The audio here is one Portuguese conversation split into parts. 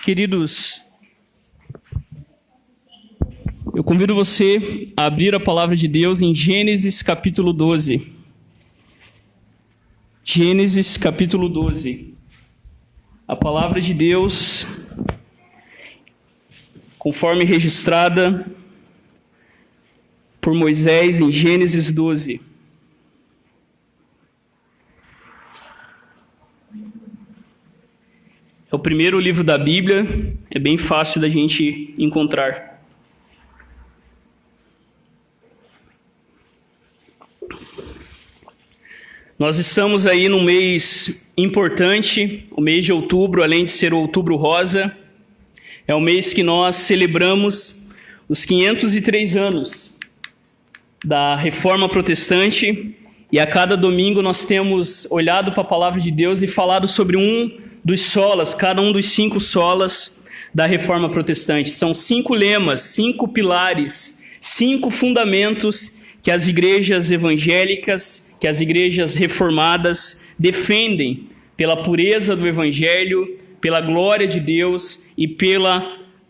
Queridos, eu convido você a abrir a palavra de Deus em Gênesis capítulo 12. Gênesis capítulo 12. A palavra de Deus, conforme registrada por Moisés em Gênesis 12. É o primeiro livro da Bíblia, é bem fácil da gente encontrar. Nós estamos aí num mês importante, o mês de outubro, além de ser o Outubro Rosa, é o mês que nós celebramos os 503 anos da Reforma Protestante, e a cada domingo nós temos olhado para a Palavra de Deus e falado sobre dos solas, cada um dos 5 solas da Reforma Protestante. São 5 lemas, 5 pilares, 5 fundamentos que as igrejas evangélicas, que as igrejas reformadas defendem pela pureza do Evangelho, pela glória de Deus e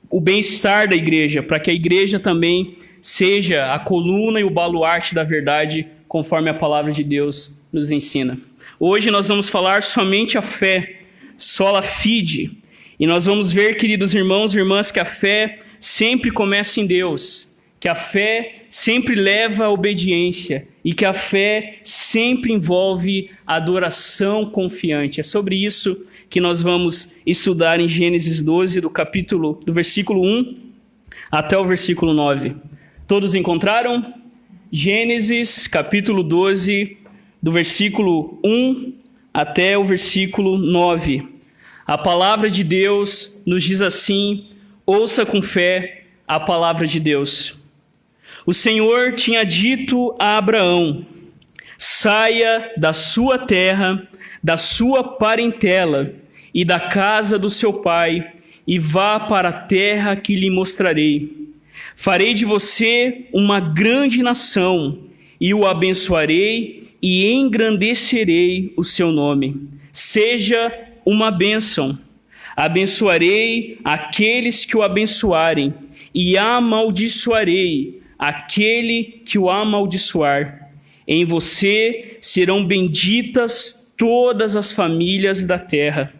o bem-estar da igreja, para que a igreja também seja a coluna e o baluarte da verdade, conforme a palavra de Deus nos ensina. Hoje nós vamos falar somente a fé, sola fide, e nós vamos ver, queridos irmãos e irmãs, que a fé sempre começa em Deus, que a fé sempre leva à obediência e que a fé sempre envolve adoração confiante. É sobre isso que nós vamos estudar em Gênesis 12, do versículo 1 até o versículo 9. Todos encontraram? Gênesis capítulo 12, do versículo 1 até o versículo 9. A palavra de Deus nos diz assim: ouça com fé a palavra de Deus. O Senhor tinha dito a Abraão: saia da sua terra, da sua parentela e da casa do seu pai, e vá para a terra que lhe mostrarei. Farei de você uma grande nação, e o abençoarei e engrandecerei o seu nome. Seja uma bênção. Abençoarei aqueles que o abençoarem, e amaldiçoarei aquele que o amaldiçoar. Em você serão benditas todas as famílias da terra.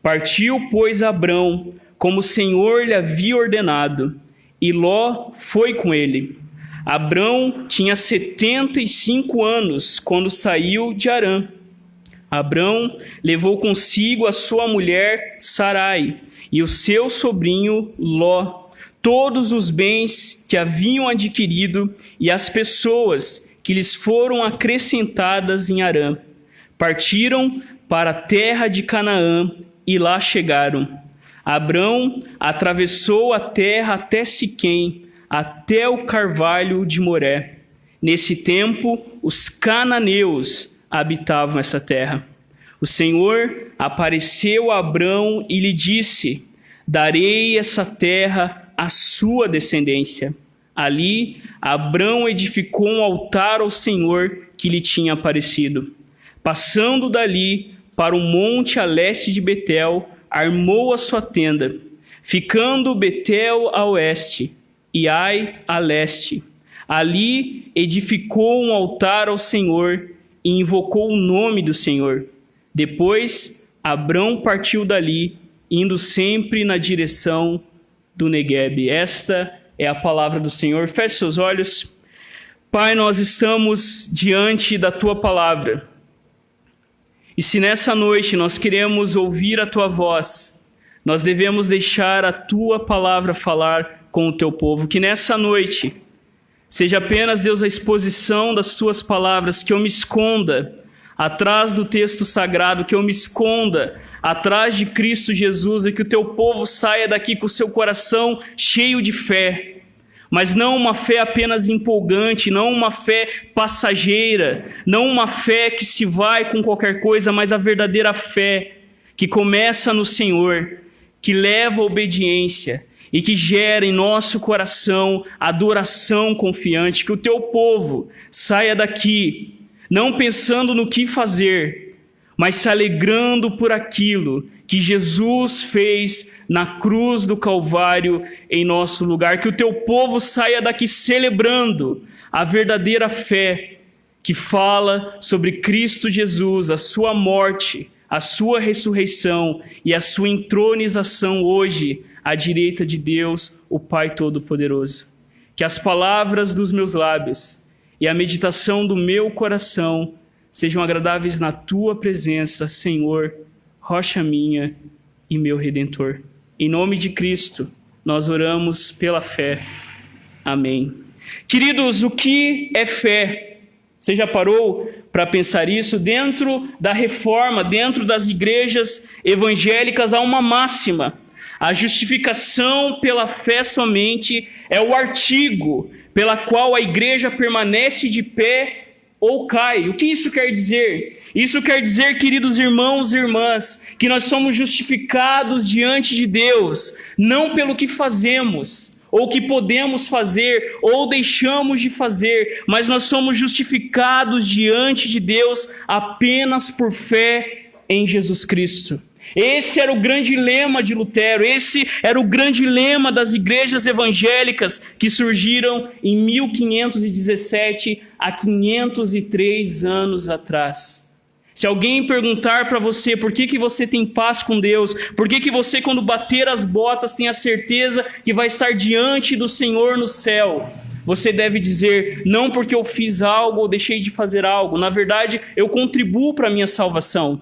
Partiu, pois, Abrão, como o Senhor lhe havia ordenado, e Ló foi com ele. Abrão tinha 75 anos quando saiu de Harã. Abrão levou consigo a sua mulher Sarai e o seu sobrinho Ló, todos os bens que haviam adquirido e as pessoas que lhes foram acrescentadas em Harã. Partiram para a terra de Canaã e lá chegaram. Abrão atravessou a terra até Siquém, até o carvalho de Moré. Nesse tempo, os cananeus habitavam essa terra. O Senhor apareceu a Abrão e lhe disse: darei essa terra à sua descendência. Ali, Abrão edificou um altar ao Senhor que lhe tinha aparecido. Passando dali para o monte a leste de Betel, armou a sua tenda, ficando Betel a oeste e Ai a leste. Ali edificou um altar ao Senhor e invocou o nome do Senhor. Depois, Abrão partiu dali, indo sempre na direção do Neguebe. Esta é a palavra do Senhor. Feche seus olhos. Pai, nós estamos diante da Tua palavra. E se nessa noite nós queremos ouvir a Tua voz, nós devemos deixar a Tua palavra falar com o Teu povo. Que nessa noite seja apenas, Deus, a exposição das Tuas palavras, que eu me esconda atrás do texto sagrado, que eu me esconda atrás de Cristo Jesus e que o Teu povo saia daqui com o seu coração cheio de fé. Mas não uma fé apenas empolgante, não uma fé passageira, não uma fé que se vai com qualquer coisa, mas a verdadeira fé que começa no Senhor, que leva à obediência e que gera em nosso coração adoração confiante. Que o Teu povo saia daqui não pensando no que fazer, mas se alegrando por aquilo que Jesus fez na cruz do Calvário em nosso lugar. Que o teu povo saia daqui celebrando a verdadeira fé que fala sobre Cristo Jesus, a sua morte, a sua ressurreição e a sua entronização hoje à direita de Deus, o Pai Todo-Poderoso. Que as palavras dos meus lábios e a meditação do meu coração sejam agradáveis na tua presença, Senhor, rocha minha e meu Redentor. Em nome de Cristo, nós oramos pela fé. Amém. Queridos, o que é fé? Você já parou para pensar isso? Dentro da reforma, dentro das igrejas evangélicas, há uma máxima. A justificação pela fé somente é o artigo pela qual a igreja permanece de pé ou cai. O que isso quer dizer? Isso quer dizer, queridos irmãos e irmãs, que nós somos justificados diante de Deus, não pelo que fazemos, ou que podemos fazer, ou deixamos de fazer, mas nós somos justificados diante de Deus apenas por fé em Jesus Cristo. Esse era o grande lema de Lutero, esse era o grande lema das igrejas evangélicas que surgiram em 1517, há 503 anos atrás. Se alguém perguntar para você por que você tem paz com Deus, por que você, quando bater as botas, tem a certeza que vai estar diante do Senhor no céu, você deve dizer: não porque eu fiz algo ou deixei de fazer algo, na verdade eu contribuo para a minha salvação.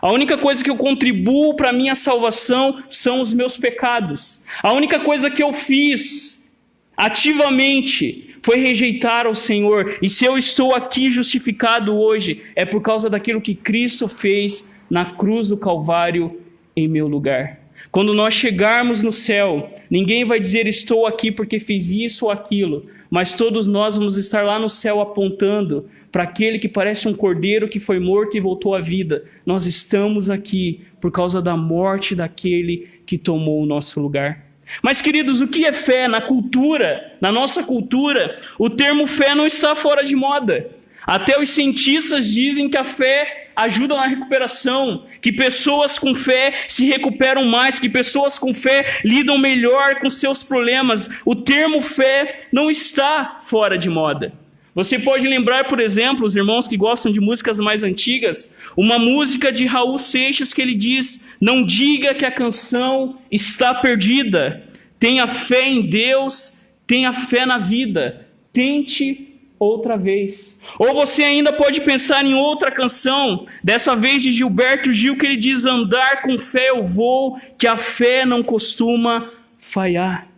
A única coisa que eu contribuo para a minha salvação são os meus pecados. A única coisa que eu fiz ativamente foi rejeitar ao Senhor. E se eu estou aqui justificado hoje, é por causa daquilo que Cristo fez na cruz do Calvário em meu lugar. Quando nós chegarmos no céu, ninguém vai dizer: estou aqui porque fiz isso ou aquilo, mas todos nós vamos estar lá no céu apontando para aquele que parece um cordeiro que foi morto e voltou à vida. Nós estamos aqui por causa da morte daquele que tomou o nosso lugar. Mas, queridos, o que é fé? Na cultura, na nossa cultura, o termo fé não está fora de moda. Até os cientistas dizem que a fé ajuda na recuperação, que pessoas com fé se recuperam mais, que pessoas com fé lidam melhor com seus problemas. O termo fé não está fora de moda. Você pode lembrar, por exemplo, os irmãos que gostam de músicas mais antigas, uma música de Raul Seixas que ele diz: não diga que a canção está perdida, tenha fé em Deus, tenha fé na vida, tente outra vez. Ou você ainda pode pensar em outra canção, dessa vez de Gilberto Gil, que ele diz: andar com fé eu vou, que a fé não costuma falhar.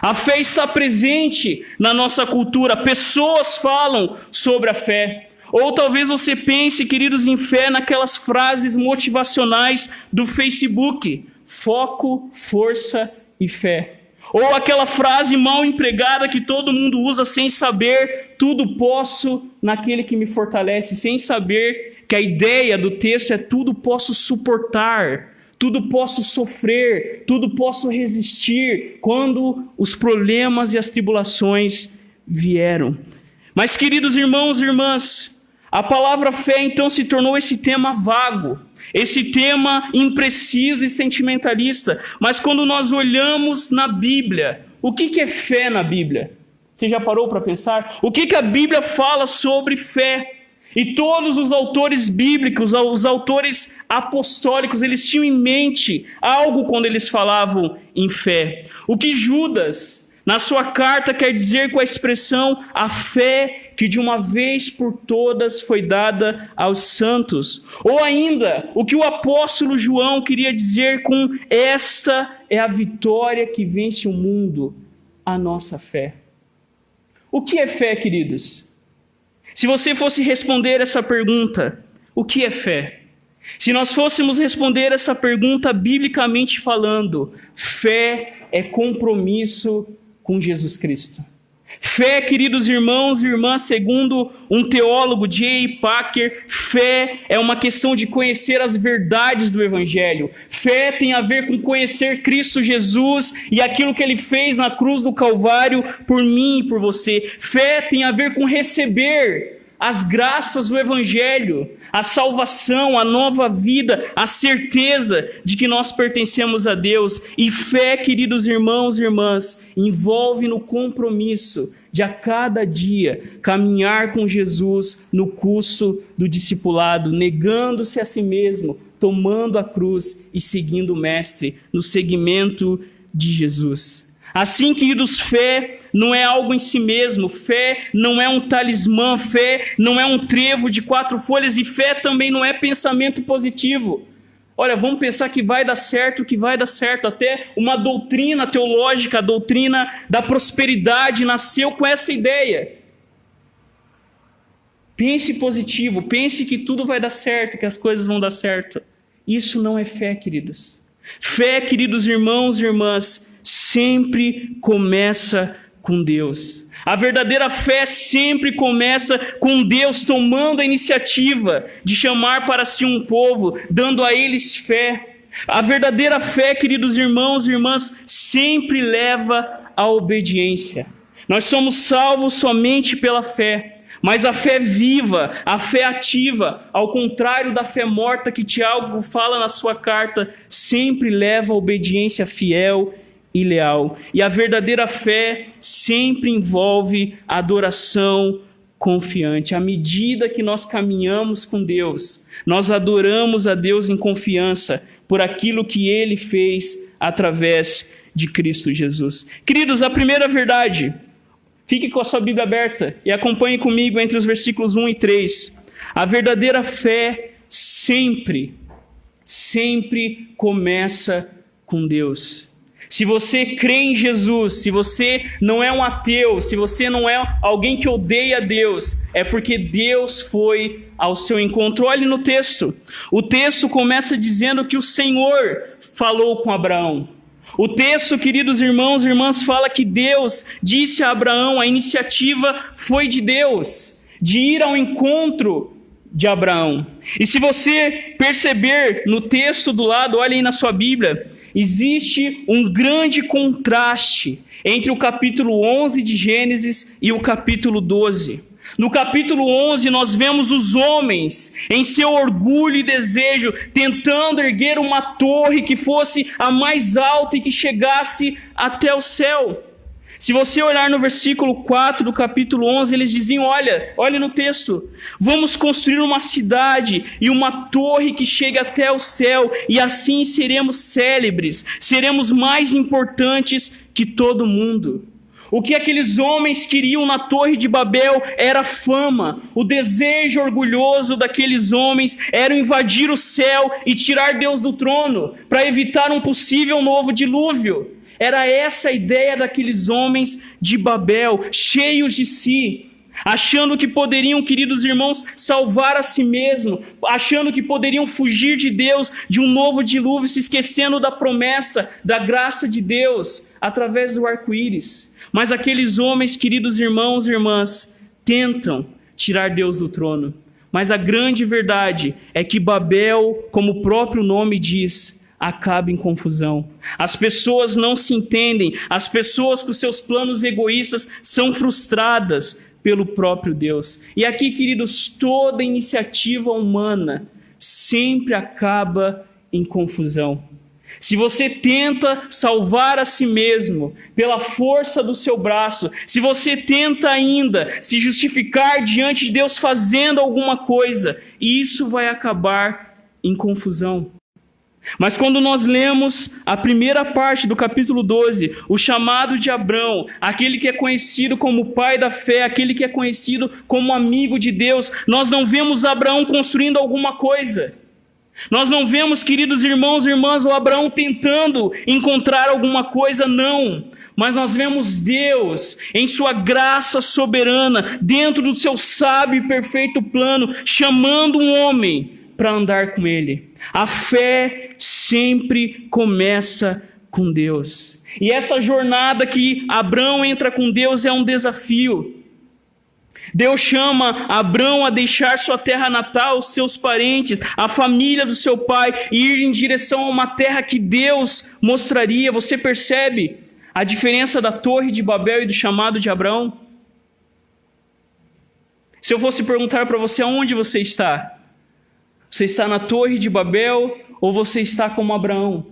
A fé está presente na nossa cultura, pessoas falam sobre a fé. Ou talvez você pense, queridos, em fé naquelas frases motivacionais do Facebook: foco, força e fé. Ou aquela frase mal empregada que todo mundo usa sem saber: tudo posso naquele que me fortalece, sem saber que a ideia do texto é: tudo posso suportar, tudo posso sofrer, tudo posso resistir quando os problemas e as tribulações vieram. Mas, queridos irmãos e irmãs, a palavra fé então se tornou esse tema vago, esse tema impreciso e sentimentalista. Mas quando nós olhamos na Bíblia, o que é fé na Bíblia? Você já parou para pensar? O que a Bíblia fala sobre fé? E todos os autores bíblicos, os autores apostólicos, eles tinham em mente algo quando eles falavam em fé. O que Judas, na sua carta, quer dizer com a expressão a fé que de uma vez por todas foi dada aos santos. Ou ainda, o que o apóstolo João queria dizer com esta é a vitória que vence o mundo, a nossa fé. O que é fé, queridos? Se você fosse responder essa pergunta, o que é fé? Se nós fôssemos responder essa pergunta biblicamente falando, fé é compromisso com Jesus Cristo. Fé, queridos irmãos e irmãs, segundo um teólogo, J. Packer, fé é uma questão de conhecer as verdades do Evangelho. Fé tem a ver com conhecer Cristo Jesus e aquilo que Ele fez na cruz do Calvário por mim e por você. Fé tem a ver com receber as graças do Evangelho, a salvação, a nova vida, a certeza de que nós pertencemos a Deus. E fé, queridos irmãos e irmãs, envolve no compromisso de a cada dia caminhar com Jesus no custo do discipulado, negando-se a si mesmo, tomando a cruz e seguindo o Mestre no seguimento de Jesus. Assim, queridos, fé não é algo em si mesmo, fé não é um talismã, fé não é um trevo de 4 folhas e fé também não é pensamento positivo. Olha, vamos pensar que vai dar certo, Até uma doutrina teológica, a doutrina da prosperidade, nasceu com essa ideia. Pense positivo, pense que tudo vai dar certo, que as coisas vão dar certo. Isso não é fé, queridos. Fé, queridos irmãos e irmãs, sempre começa com Deus. A verdadeira fé sempre começa com Deus tomando a iniciativa de chamar para si um povo, dando a eles fé. A verdadeira fé, queridos irmãos e irmãs, sempre leva à obediência. Nós somos salvos somente pela fé. Mas a fé viva, a fé ativa, ao contrário da fé morta que Tiago fala na sua carta, sempre leva à obediência fiel e leal. E a verdadeira fé sempre envolve adoração confiante. À medida que nós caminhamos com Deus, nós adoramos a Deus em confiança por aquilo que Ele fez através de Cristo Jesus. Queridos, a primeira verdade, fique com a sua Bíblia aberta e acompanhe comigo entre os versículos 1 e 3. A verdadeira fé sempre começa com Deus. Se você crê em Jesus, se você não é um ateu, se você não é alguém que odeia Deus, é porque Deus foi ao seu encontro. Olhe no texto. O texto começa dizendo que o Senhor falou com Abraão. O texto, queridos irmãos e irmãs, fala que Deus disse a Abraão, a iniciativa foi de Deus, de ir ao encontro de Abraão. E se você perceber no texto do lado, olha aí na sua Bíblia, existe um grande contraste entre o capítulo 11 de Gênesis e o capítulo 12. No capítulo 11, nós vemos os homens, em seu orgulho e desejo, tentando erguer uma torre que fosse a mais alta e que chegasse até o céu. Se você olhar no versículo 4 do capítulo 11, eles diziam, olha no texto, vamos construir uma cidade e uma torre que chegue até o céu, e assim seremos célebres, seremos mais importantes que todo mundo. O que aqueles homens queriam na Torre de Babel era fama. O desejo orgulhoso daqueles homens era invadir o céu e tirar Deus do trono, para evitar um possível novo dilúvio. Era essa a ideia daqueles homens de Babel, cheios de si, achando que poderiam, queridos irmãos, salvar a si mesmo, achando que poderiam fugir de Deus, de um novo dilúvio, se esquecendo da promessa, da graça de Deus, através do arco-íris. Mas aqueles homens, queridos irmãos e irmãs, tentam tirar Deus do trono. Mas a grande verdade é que Babel, como o próprio nome diz, acaba em confusão. As pessoas não se entendem, as pessoas com seus planos egoístas são frustradas pelo próprio Deus. E aqui, queridos, toda iniciativa humana sempre acaba em confusão. Se você tenta salvar a si mesmo pela força do seu braço, se você tenta ainda se justificar diante de Deus fazendo alguma coisa, isso vai acabar em confusão. Mas quando nós lemos a primeira parte do capítulo 12, o chamado de Abrão, aquele que é conhecido como pai da fé, aquele que é conhecido como amigo de Deus, nós não vemos Abraão construindo alguma coisa. Nós não vemos, queridos irmãos e irmãs, o Abraão tentando encontrar alguma coisa, não. Mas nós vemos Deus, em sua graça soberana, dentro do seu sábio e perfeito plano, chamando um homem para andar com ele. A fé sempre começa com Deus. E essa jornada que Abraão entra com Deus é um desafio. Deus chama Abrão a deixar sua terra natal, seus parentes, a família do seu pai e ir em direção a uma terra que Deus mostraria. Você percebe a diferença da Torre de Babel e do chamado de Abrão? Se eu fosse perguntar para você aonde você está na Torre de Babel ou você está como Abraão?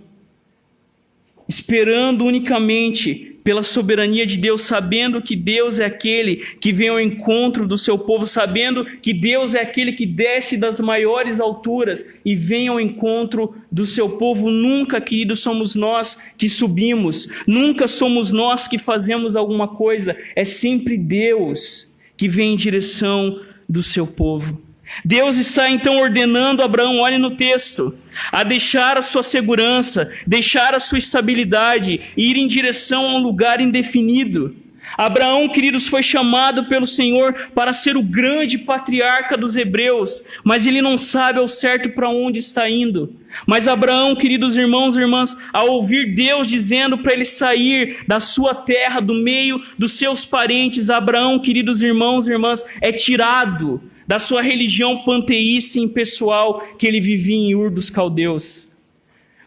Esperando unicamente pela soberania de Deus, sabendo que Deus é aquele que vem ao encontro do seu povo, sabendo que Deus é aquele que desce das maiores alturas e vem ao encontro do seu povo. Nunca, querido, somos nós que subimos, nunca somos nós que fazemos alguma coisa, é sempre Deus que vem em direção do seu povo. Deus está então ordenando a Abraão, olhe no texto, a deixar a sua segurança, deixar a sua estabilidade e ir em direção a um lugar indefinido. Abraão, queridos, foi chamado pelo Senhor para ser o grande patriarca dos hebreus, mas ele não sabe ao certo para onde está indo. Mas Abraão, queridos irmãos e irmãs, ao ouvir Deus dizendo para ele sair da sua terra, do meio dos seus parentes, Abraão, queridos irmãos e irmãs, é tirado da sua religião panteísta e impessoal que ele vivia em Ur dos Caldeus.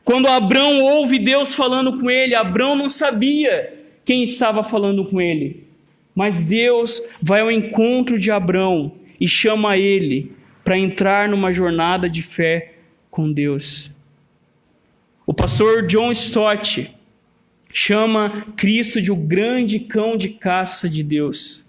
Quando Abraão ouve Deus falando com ele, Abraão não sabia quem estava falando com ele, mas Deus vai ao encontro de Abraão e chama ele para entrar numa jornada de fé com Deus. O pastor John Stott chama Cristo de o grande cão de caça de Deus.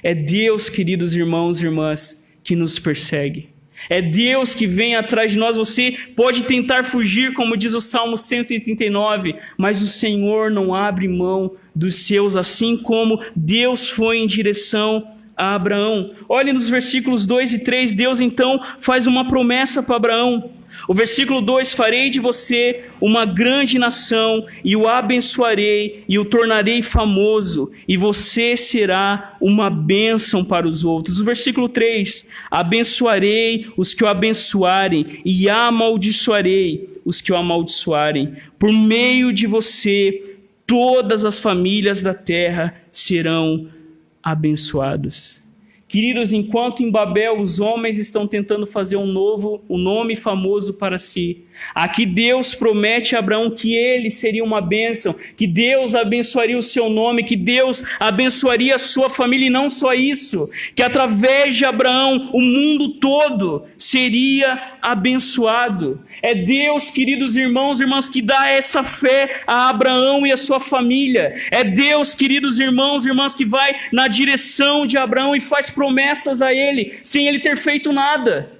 É Deus, queridos irmãos e irmãs, que nos persegue. É Deus que vem atrás de nós. Você pode tentar fugir, como diz o Salmo 139, mas o Senhor não abre mão dos seus, assim como Deus foi em direção a Abraão. Olhe nos versículos 2 e 3, Deus então faz uma promessa para Abraão. O versículo 2, farei de você uma grande nação e o abençoarei e o tornarei famoso e você será uma bênção para os outros. O versículo 3, abençoarei os que o abençoarem e amaldiçoarei os que o amaldiçoarem. Por meio de você, todas as famílias da terra serão abençoadas. Queridos, enquanto em Babel os homens estão tentando fazer um nome famoso para si, aqui Deus promete a Abraão que ele seria uma bênção, que Deus abençoaria o seu nome, que Deus abençoaria a sua família, e não só isso, que através de Abraão o mundo todo seria abençoado. É Deus, queridos irmãos e irmãs, que dá essa fé a Abraão e a sua família. É Deus, queridos irmãos e irmãs, que vai na direção de Abraão e faz promessas a ele, sem ele ter feito nada.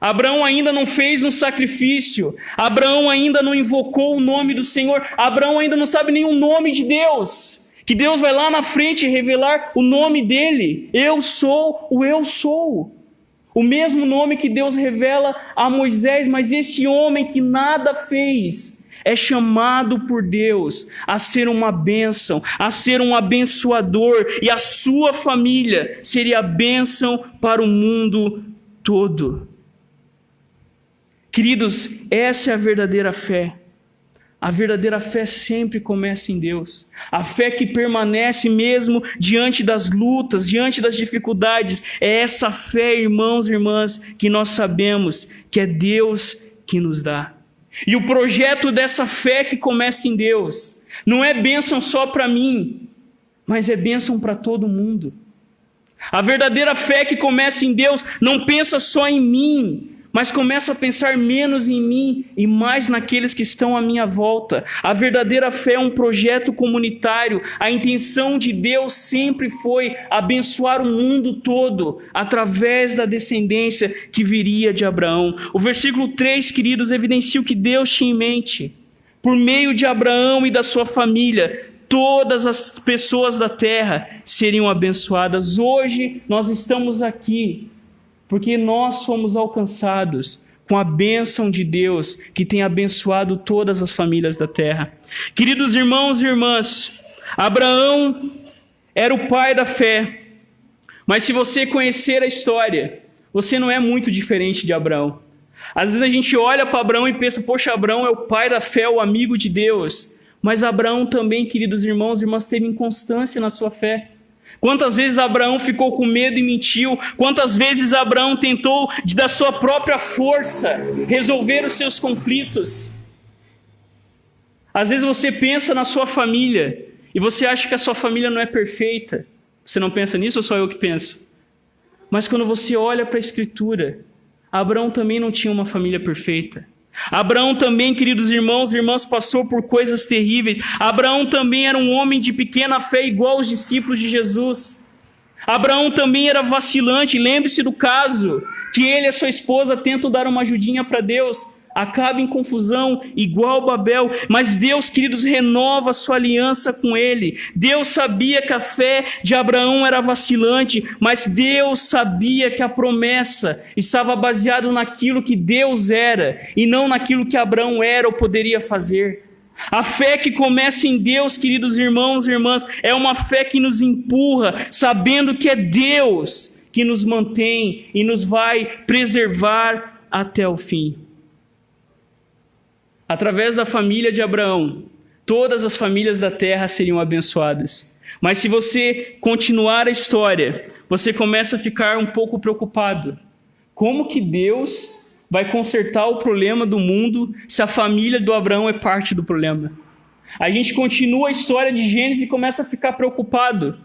Abraão ainda não fez um sacrifício, Abraão ainda não invocou o nome do Senhor, Abraão ainda não sabe nem o nome de Deus, que Deus vai lá na frente revelar o nome dele. Eu sou o eu sou. O mesmo nome que Deus revela a Moisés, mas esse homem que nada fez é chamado por Deus a ser uma bênção, a ser um abençoador, e a sua família seria a bênção para o mundo todo. Queridos, essa é a verdadeira fé. A verdadeira fé sempre começa em Deus. A fé que permanece mesmo diante das lutas, diante das dificuldades. É essa fé, irmãos e irmãs, que nós sabemos que é Deus que nos dá. E o projeto dessa fé que começa em Deus não é bênção só para mim, mas é bênção para todo mundo. A verdadeira fé que começa em Deus não pensa só em mim, mas começa a pensar menos em mim e mais naqueles que estão à minha volta. A verdadeira fé é um projeto comunitário. A intenção de Deus sempre foi abençoar o mundo todo através da descendência que viria de Abraão. O versículo 3, queridos, evidencia o que Deus tinha em mente. Por meio de Abraão e da sua família, todas as pessoas da terra seriam abençoadas. Hoje nós estamos aqui porque nós fomos alcançados com a bênção de Deus, que tem abençoado todas as famílias da terra. Queridos irmãos e irmãs, Abraão era o pai da fé, mas se você conhecer a história, você não é muito diferente de Abraão. Às vezes a gente olha para Abraão e pensa, poxa, Abraão é o pai da fé, o amigo de Deus. Mas Abraão também, queridos irmãos e irmãs, teve inconstância na sua fé. Quantas vezes Abraão ficou com medo e mentiu? Quantas vezes Abraão tentou, da sua própria força, resolver os seus conflitos? Às vezes você pensa na sua família e você acha que a sua família não é perfeita. Você não pensa nisso ou só eu que penso? Mas quando você olha para a Escritura, Abraão também não tinha uma família perfeita. Abraão também, queridos irmãos e irmãs, passou por coisas terríveis. Abraão também era um homem de pequena fé, igual aos discípulos de Jesus. Abraão também era vacilante. Lembre-se do caso que ele e a sua esposa tentam dar uma ajudinha para Deus. Acaba em confusão, igual Babel. Mas Deus, queridos, renova a sua aliança com ele. Deus sabia que a fé de Abraão era vacilante, mas Deus sabia que a promessa estava baseada naquilo que Deus era e não naquilo que Abraão era ou poderia fazer. A fé que começa em Deus, queridos irmãos e irmãs, é uma fé que nos empurra, sabendo que é Deus que nos mantém e nos vai preservar até o fim. Através da família de Abraão, todas as famílias da terra seriam abençoadas. Mas se você continuar a história, você começa a ficar um pouco preocupado. Como que Deus vai consertar o problema do mundo se a família do Abraão é parte do problema? A gente continua a história de Gênesis e começa a ficar preocupado.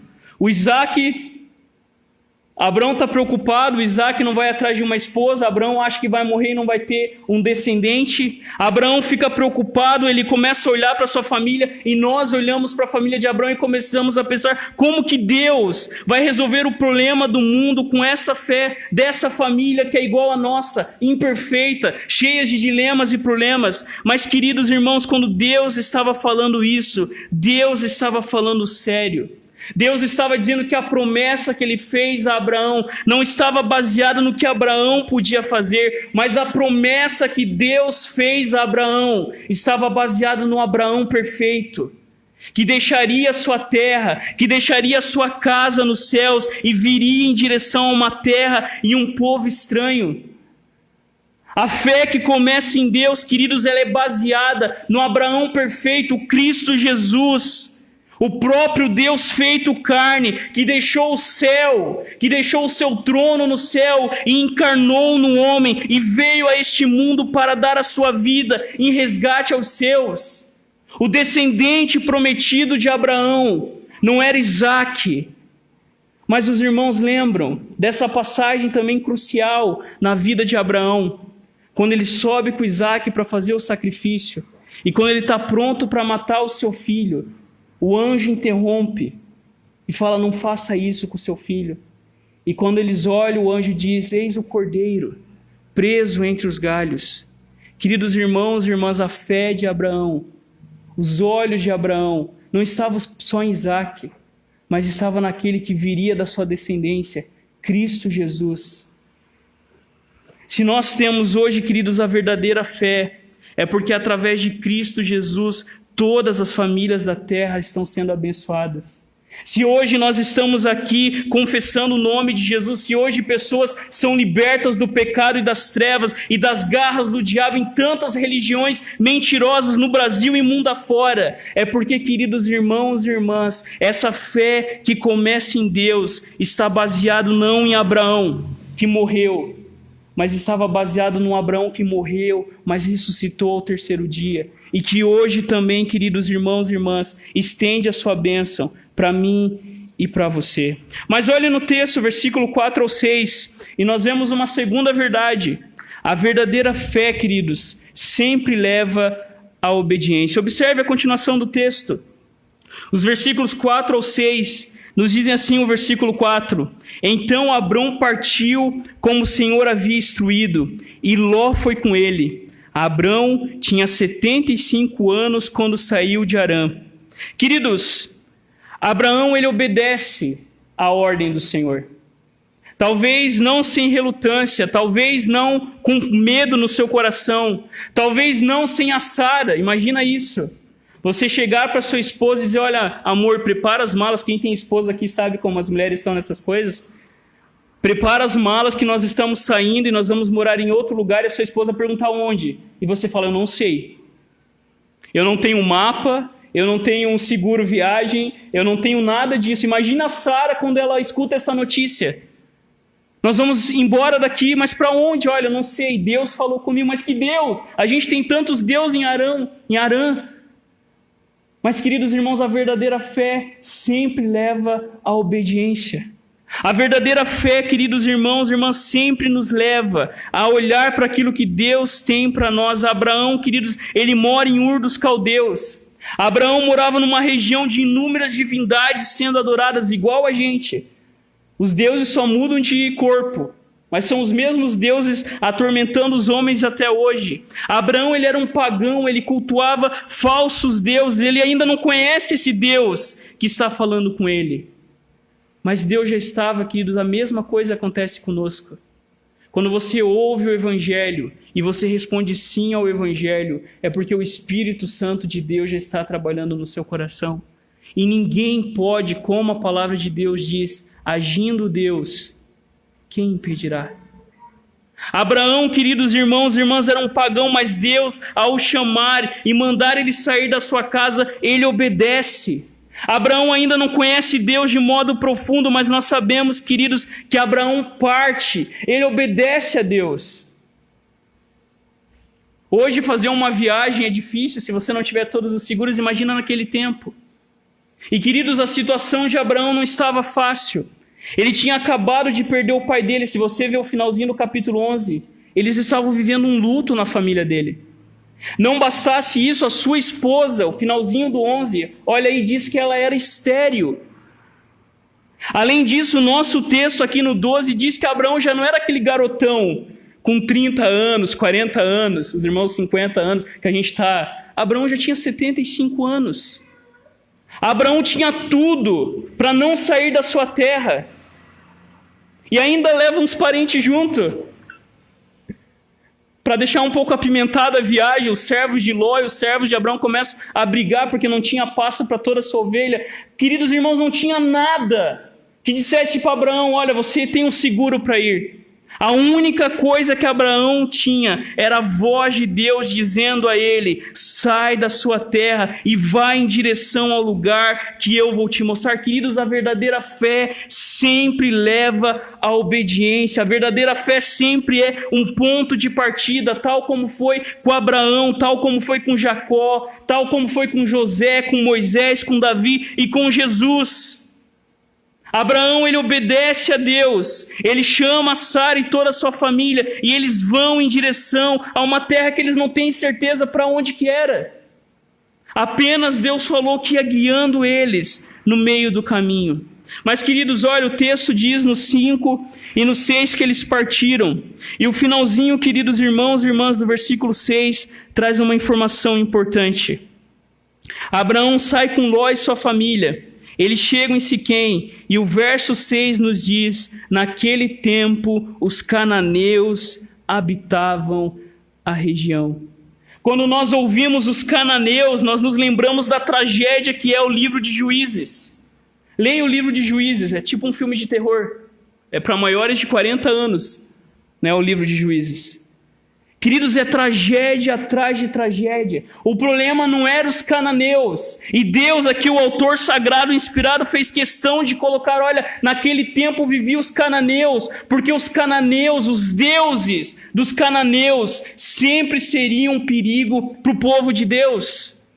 Abraão está preocupado, Isaac não vai atrás de uma esposa, Abraão acha que vai morrer e não vai ter um descendente. Abraão fica preocupado, ele começa a olhar para sua família e nós olhamos para a família de Abraão e começamos a pensar como que Deus vai resolver o problema do mundo com essa fé dessa família que é igual à nossa, imperfeita, cheia de dilemas e problemas. Mas, queridos irmãos, quando Deus estava falando isso, Deus estava falando sério. Deus estava dizendo que a promessa que ele fez a Abraão não estava baseada no que Abraão podia fazer, mas a promessa que Deus fez a Abraão estava baseada no Abraão perfeito, que deixaria sua terra, que deixaria sua casa nos céus e viria em direção a uma terra e um povo estranho. A fé que começa em Deus, queridos, ela é baseada no Abraão perfeito, Cristo Jesus. O próprio Deus feito carne, que deixou o céu, que deixou o seu trono no céu e encarnou no homem e veio a este mundo para dar a sua vida em resgate aos seus. O descendente prometido de Abraão não era Isaque, mas os irmãos lembram dessa passagem também crucial na vida de Abraão, quando ele sobe com Isaque para fazer o sacrifício e quando ele está pronto para matar o seu filho, o anjo interrompe e fala: não faça isso com seu filho. E quando eles olham, o anjo diz: eis o cordeiro preso entre os galhos. Queridos irmãos e irmãs, a fé de Abraão, os olhos de Abraão não estavam só em Isaque, mas estava naquele que viria da sua descendência, Cristo Jesus. Se nós temos hoje, queridos, a verdadeira fé, é porque através de Cristo Jesus todas as famílias da terra estão sendo abençoadas. Se hoje nós estamos aqui confessando o nome de Jesus, se hoje pessoas são libertas do pecado e das trevas e das garras do diabo em tantas religiões mentirosas no Brasil e mundo afora, é porque, queridos irmãos e irmãs, essa fé que começa em Deus está baseado não em Abraão, que morreu, mas estava baseado num Abraão que morreu, mas ressuscitou ao terceiro dia. E que hoje também, queridos irmãos e irmãs, estende a sua bênção para mim e para você. Mas olhe no texto, versículo 4 ao 6, e nós vemos uma segunda verdade. A verdadeira fé, queridos, sempre leva à obediência. Observe a continuação do texto. Os versículos 4 ao 6 nos dizem assim, o versículo 4: então Abrão partiu como o Senhor havia instruído, e Ló foi com ele. Abrão tinha 75 anos quando saiu de Harã. Queridos, Abraão, ele obedece à ordem do Senhor. Talvez não sem relutância, talvez não com medo no seu coração, talvez não sem a Sara. Imagina isso. Você chegar para sua esposa e dizer: olha, amor, prepara as malas. Quem tem esposa aqui sabe como as mulheres são nessas coisas. Prepara as malas que nós estamos saindo e nós vamos morar em outro lugar, e a sua esposa perguntar onde. E você fala: eu não sei. Eu não tenho mapa, eu não tenho um seguro viagem, eu não tenho nada disso. Imagina a Sara quando ela escuta essa notícia. Nós vamos embora daqui, mas para onde? Olha, eu não sei. Deus falou comigo, mas que Deus? A gente tem tantos deuses em Harã. Mas, queridos irmãos, a verdadeira fé sempre leva à obediência. A verdadeira fé, queridos irmãos e irmãs, sempre nos leva a olhar para aquilo que Deus tem para nós. Abraão, queridos, ele mora em Ur dos Caldeus. Abraão morava numa região de inúmeras divindades sendo adoradas igual a gente. Os deuses só mudam de corpo, mas são os mesmos deuses atormentando os homens até hoje. Abraão, ele era um pagão, ele cultuava falsos deuses, ele ainda não conhece esse Deus que está falando com ele. Mas Deus já estava, queridos, a mesma coisa acontece conosco. Quando você ouve o Evangelho e você responde sim ao Evangelho, é porque o Espírito Santo de Deus já está trabalhando no seu coração. E ninguém pode, como a palavra de Deus diz, agindo Deus, quem impedirá? Abraão, queridos irmãos e irmãs, era um pagão, mas Deus, ao chamar e mandar ele sair da sua casa, ele obedece. Abraão ainda não conhece Deus de modo profundo, mas nós sabemos, queridos, que Abraão parte, ele obedece a Deus. Hoje fazer uma viagem é difícil, se você não tiver todos os seguros, imagina naquele tempo. E, queridos, a situação de Abraão não estava fácil. Ele tinha acabado de perder o pai dele. Se você ver o finalzinho do capítulo 11, eles estavam vivendo um luto na família dele. Não bastasse isso, a sua esposa, o finalzinho do 11, olha aí, diz que ela era estéril. Além disso, o nosso texto aqui no 12 diz que Abraão já não era aquele garotão com 30 anos, 40 anos, os irmãos 50 anos que a gente está. Abraão já tinha 75 anos. Abraão tinha tudo para não sair da sua terra. E ainda leva uns parentes junto. Para deixar um pouco apimentada a viagem, os servos de Ló e os servos de Abraão começam a brigar porque não tinha pasto para toda a sua ovelha. Queridos irmãos, não tinha nada que dissesse para Abraão, olha, você tem um seguro para ir. A única coisa que Abraão tinha era a voz de Deus dizendo a ele, sai da sua terra e vai em direção ao lugar que eu vou te mostrar. Queridos, a verdadeira fé sempre leva à obediência. A verdadeira fé sempre é um ponto de partida, tal como foi com Abraão, tal como foi com Jacó, tal como foi com José, com Moisés, com Davi e com Jesus. Abraão, ele obedece a Deus, ele chama Sara e toda a sua família, e eles vão em direção a uma terra que eles não têm certeza para onde que era. Apenas Deus falou que ia guiando eles no meio do caminho. Mas, queridos, olha, o texto diz no 5 e no 6 que eles partiram. E o finalzinho, queridos irmãos e irmãs, do versículo 6, traz uma informação importante. Abraão sai com Ló e sua família. Eles chegam em Siquém, e o verso 6 nos diz, naquele tempo os cananeus habitavam a região. Quando nós ouvimos os cananeus, nós nos lembramos da tragédia que é o livro de Juízes. Leia o livro de Juízes, é tipo um filme de terror. É para maiores de 40 anos, né, o livro de Juízes. Queridos, é tragédia atrás de tragédia. O problema não era os cananeus. E Deus, aqui o autor sagrado inspirado, fez questão de colocar, olha, naquele tempo viviam os cananeus, porque os cananeus, os deuses dos cananeus, sempre seriam um perigo para o povo de Deus.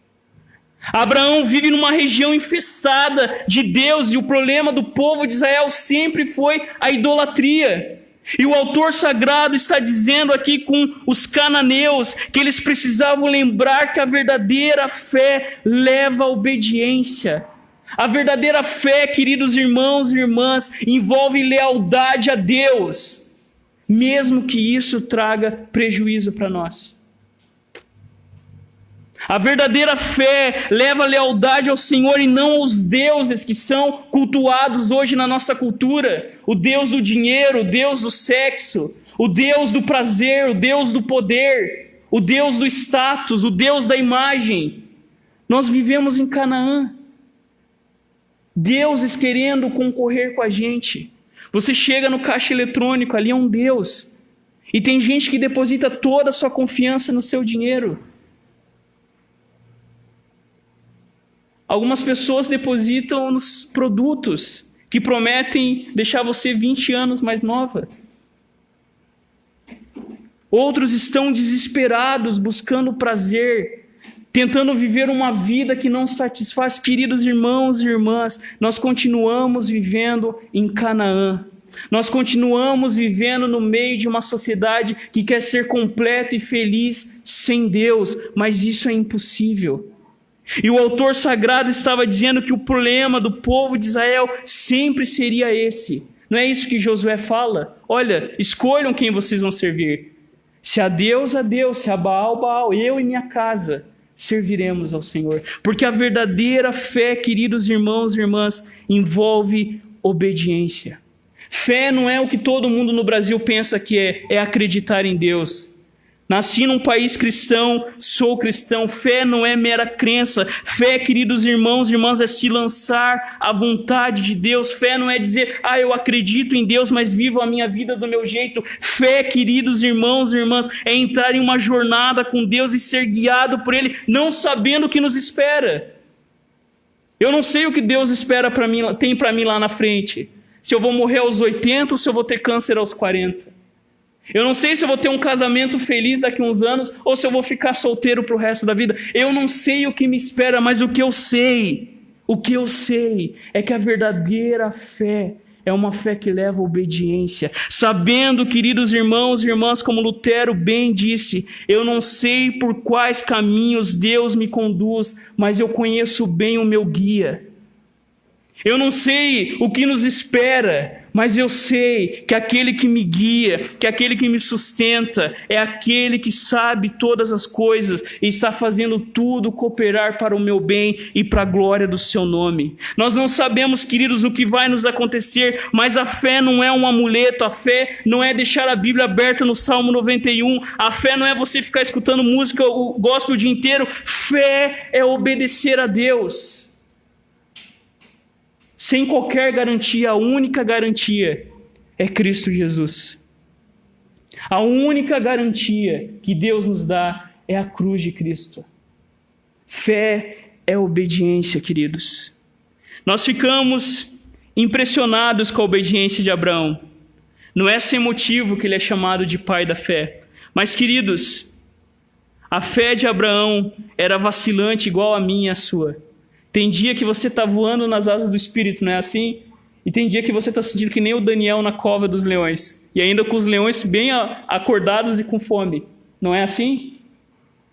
Abraão vive numa região infestada de Deus, e o problema do povo de Israel sempre foi a idolatria. E o autor sagrado está dizendo aqui com os cananeus que eles precisavam lembrar que a verdadeira fé leva à obediência. A verdadeira fé, queridos irmãos e irmãs, envolve lealdade a Deus, mesmo que isso traga prejuízo para nós. A verdadeira fé leva a lealdade ao Senhor e não aos deuses que são cultuados hoje na nossa cultura. O Deus do dinheiro, o Deus do sexo, o Deus do prazer, o Deus do poder, o Deus do status, o Deus da imagem. Nós vivemos em Canaã. Deuses querendo concorrer com a gente. Você chega no caixa eletrônico, ali é um Deus. E tem gente que deposita toda a sua confiança no seu dinheiro. Algumas pessoas depositam nos produtos que prometem deixar você 20 anos mais nova. Outros estão desesperados buscando prazer, tentando viver uma vida que não satisfaz. Queridos irmãos e irmãs, nós continuamos vivendo em Canaã. Nós continuamos vivendo no meio de uma sociedade que quer ser completa e feliz sem Deus, mas isso é impossível. E o autor sagrado estava dizendo que o problema do povo de Israel sempre seria esse. Não é isso que Josué fala? Olha, escolham quem vocês vão servir. Se a Deus, a Deus. Se a Baal, Baal. Eu e minha casa serviremos ao Senhor. Porque a verdadeira fé, queridos irmãos e irmãs, envolve obediência. Fé não é o que todo mundo no Brasil pensa que é acreditar em Deus. Nasci num país cristão, sou cristão. Fé não é mera crença. Fé, queridos irmãos e irmãs, é se lançar à vontade de Deus. Fé não é dizer, eu acredito em Deus, mas vivo a minha vida do meu jeito. Fé, queridos irmãos e irmãs, é entrar em uma jornada com Deus e ser guiado por Ele, não sabendo o que nos espera. Eu não sei o que Deus espera para mim, tem para mim lá na frente. Se eu vou morrer aos 80 ou se eu vou ter câncer aos 40. Eu não sei se eu vou ter um casamento feliz daqui a uns anos ou se eu vou ficar solteiro para o resto da vida. Eu não sei o que me espera, mas o que eu sei é que a verdadeira fé é uma fé que leva à obediência. Sabendo, queridos irmãos e irmãs, como Lutero bem disse, eu não sei por quais caminhos Deus me conduz, mas eu conheço bem o meu guia. Eu não sei o que nos espera, mas eu sei que aquele que me guia, que aquele que me sustenta, é aquele que sabe todas as coisas e está fazendo tudo cooperar para o meu bem e para a glória do seu nome. Nós não sabemos, queridos, o que vai nos acontecer, mas a fé não é um amuleto, a fé não é deixar a Bíblia aberta no Salmo 91, a fé não é você ficar escutando música, o gospel o dia inteiro. Fé é obedecer a Deus. Sem qualquer garantia, a única garantia é Cristo Jesus. A única garantia que Deus nos dá é a cruz de Cristo. Fé é obediência, queridos. Nós ficamos impressionados com a obediência de Abraão. Não é sem motivo que ele é chamado de pai da fé. Mas, queridos, a fé de Abraão era vacilante igual a minha e a sua. Tem dia que você está voando nas asas do Espírito, não é assim? E tem dia que você está sentindo que nem o Daniel na cova dos leões. E ainda com os leões bem acordados e com fome. Não é assim?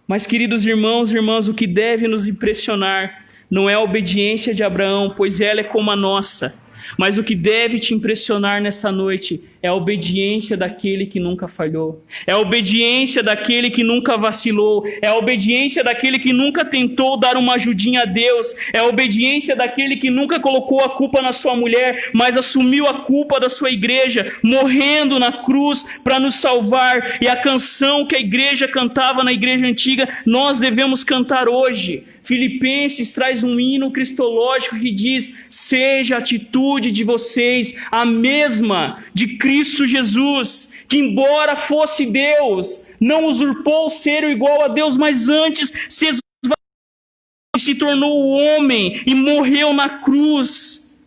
Mas, queridos irmãos e irmãs, o que deve nos impressionar não é a obediência de Abraão, pois ela é como a nossa. Mas o que deve te impressionar nessa noite é a obediência daquele que nunca falhou. É a obediência daquele que nunca vacilou. É a obediência daquele que nunca tentou dar uma ajudinha a Deus. É a obediência daquele que nunca colocou a culpa na sua mulher, mas assumiu a culpa da sua igreja, morrendo na cruz para nos salvar. E a canção que a igreja cantava na igreja antiga, nós devemos cantar hoje. Filipenses traz um hino cristológico que diz: seja a atitude de vocês a mesma de Cristo Jesus, que embora fosse Deus, não usurpou o ser igual a Deus, mas antes se tornou homem e morreu na cruz.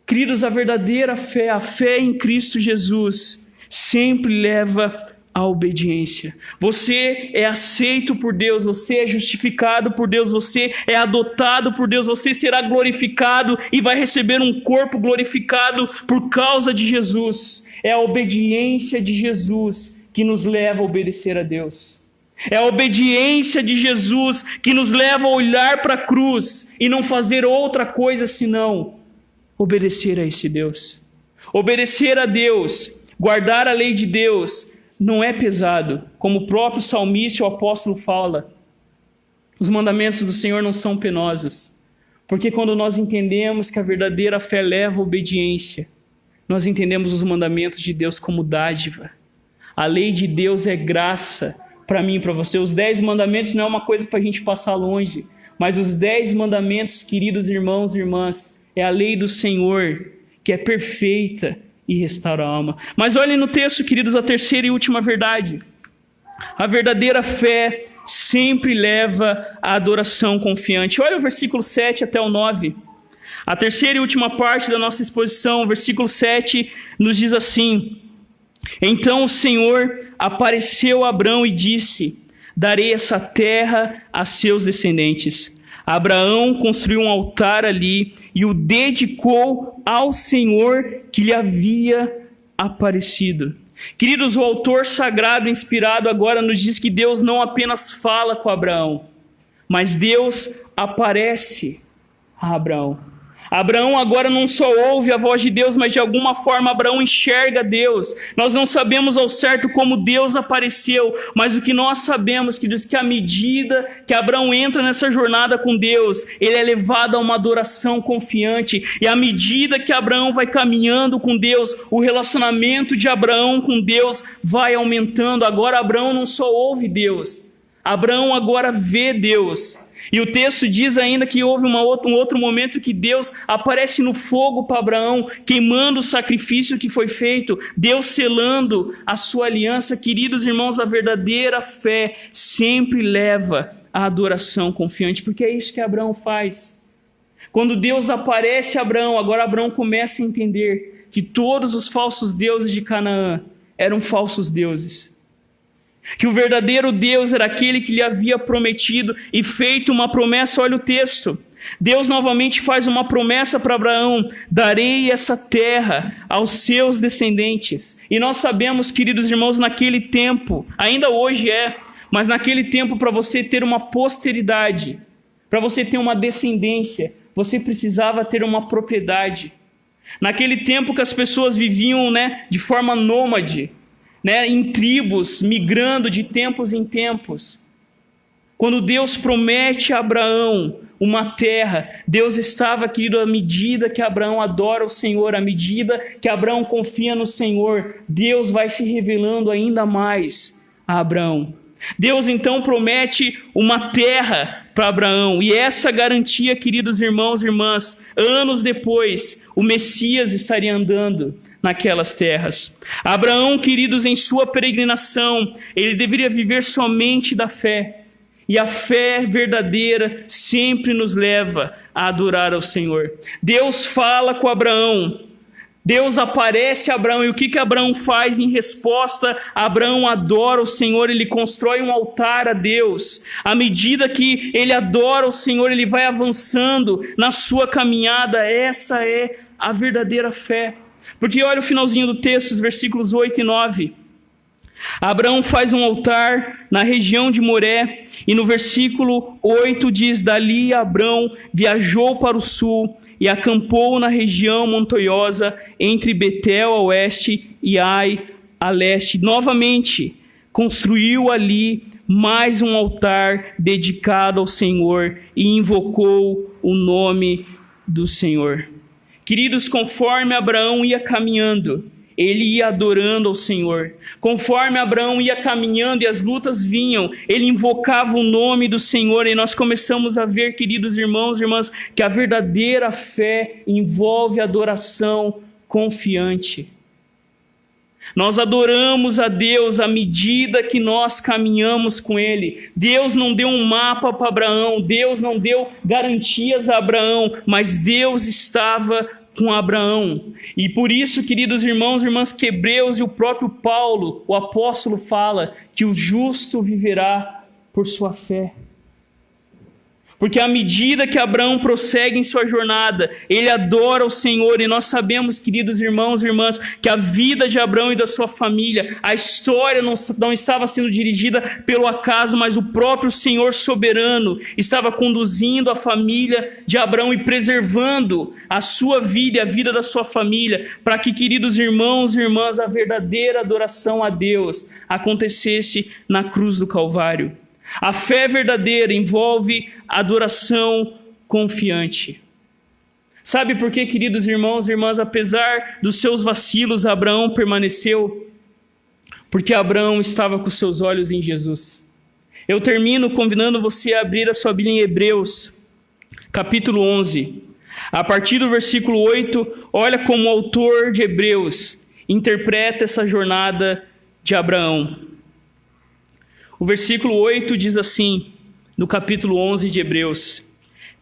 Queridos, a verdadeira fé, a fé em Cristo Jesus, sempre leva a obediência. Você é aceito por Deus, você é justificado por Deus, você é adotado por Deus, você será glorificado e vai receber um corpo glorificado por causa de Jesus. É a obediência de Jesus que nos leva a obedecer a Deus. É a obediência de Jesus que nos leva a olhar para a cruz e não fazer outra coisa senão obedecer a esse Deus. Obedecer a Deus, guardar a lei de Deus, não é pesado, como o próprio salmista e o apóstolo fala. Os mandamentos do Senhor não são penosos, porque quando nós entendemos que a verdadeira fé leva a obediência, nós entendemos os mandamentos de Deus como dádiva. A lei de Deus é graça para mim e para você. Os 10 mandamentos não é uma coisa para a gente passar longe, mas os 10 mandamentos, queridos irmãos e irmãs, é a lei do Senhor, que é perfeita e restaura a alma. Mas olhem no texto, queridos, a terceira e última verdade. A verdadeira fé sempre leva à adoração confiante. Olha o versículo 7 até o 9. A terceira e última parte da nossa exposição, o versículo 7, nos diz assim: então o Senhor apareceu a Abrão e disse: darei essa terra a seus descendentes. Abraão construiu um altar ali e o dedicou ao Senhor que lhe havia aparecido. Queridos, o autor sagrado inspirado agora nos diz que Deus não apenas fala com Abraão, mas Deus aparece a Abraão. Abraão agora não só ouve a voz de Deus, mas de alguma forma Abraão enxerga Deus. Nós não sabemos ao certo como Deus apareceu, mas o que nós sabemos, queridos, que à medida que Abraão entra nessa jornada com Deus, ele é levado a uma adoração confiante. E à medida que Abraão vai caminhando com Deus, o relacionamento de Abraão com Deus vai aumentando. Agora Abraão não só ouve Deus, Abraão agora vê Deus. E o texto diz ainda que houve um outro momento que Deus aparece no fogo para Abraão, queimando o sacrifício que foi feito, Deus selando a sua aliança. Queridos irmãos, a verdadeira fé sempre leva à adoração confiante, porque é isso que Abraão faz. Quando Deus aparece a Abraão, agora Abraão começa a entender que todos os falsos deuses de Canaã eram falsos deuses. Que o verdadeiro Deus era aquele que lhe havia prometido e feito uma promessa. Olha o texto. Deus novamente faz uma promessa para Abraão: darei essa terra aos seus descendentes. E nós sabemos, queridos irmãos, naquele tempo, ainda hoje mas naquele tempo, para você ter uma posteridade, para você ter uma descendência, você precisava ter uma propriedade. Naquele tempo que as pessoas viviam de forma nômade, em tribos, migrando de tempos em tempos. Quando Deus promete a Abraão uma terra, Deus estava, querido, à medida que Abraão adora o Senhor, à medida que Abraão confia no Senhor, Deus vai se revelando ainda mais a Abraão. Deus então promete uma terra para Abraão, e essa garantia, queridos irmãos e irmãs, anos depois, o Messias estaria andando naquelas terras. Abraão, queridos, em sua peregrinação, ele deveria viver somente da fé. E a fé verdadeira sempre nos leva a adorar ao Senhor. Deus fala com Abraão. Deus aparece a Abraão. E o que Abraão faz em resposta? Abraão adora o Senhor. Ele constrói um altar a Deus. À medida que ele adora o Senhor, ele vai avançando na sua caminhada. Essa é a verdadeira fé. Porque olha o finalzinho do texto, os versículos 8 e 9. Abraão faz um altar na região de Moré, e no versículo 8 diz: dali Abraão viajou para o sul e acampou na região montanhosa entre Betel a oeste e Ai a leste. Novamente construiu ali mais um altar dedicado ao Senhor e invocou o nome do Senhor. Queridos, conforme Abraão ia caminhando, ele ia adorando ao Senhor. Conforme Abraão ia caminhando e as lutas vinham, ele invocava o nome do Senhor. E nós começamos a ver, queridos irmãos e irmãs, que a verdadeira fé envolve adoração confiante. Nós adoramos a Deus à medida que nós caminhamos com Ele. Deus não deu um mapa para Abraão, Deus não deu garantias a Abraão, mas Deus estava com Abraão. E por isso, queridos irmãos e irmãs, que Hebreus e o próprio Paulo, o apóstolo, fala que o justo viverá por sua fé. Porque à medida que Abraão prossegue em sua jornada, ele adora o Senhor. E nós sabemos, queridos irmãos e irmãs, que a vida de Abraão e da sua família, a história não estava sendo dirigida pelo acaso, mas o próprio Senhor soberano estava conduzindo a família de Abraão e preservando a sua vida e a vida da sua família, para que, queridos irmãos e irmãs, a verdadeira adoração a Deus acontecesse na cruz do Calvário. A fé verdadeira envolve adoração confiante. Sabe por quê, queridos irmãos e irmãs? Apesar dos seus vacilos, Abraão permaneceu, porque Abraão estava com seus olhos em Jesus. Eu termino convidando você a abrir a sua Bíblia em Hebreus, capítulo 11. A partir do versículo 8, olha como o autor de Hebreus interpreta essa jornada de Abraão. O versículo 8 diz assim, no capítulo 11 de Hebreus: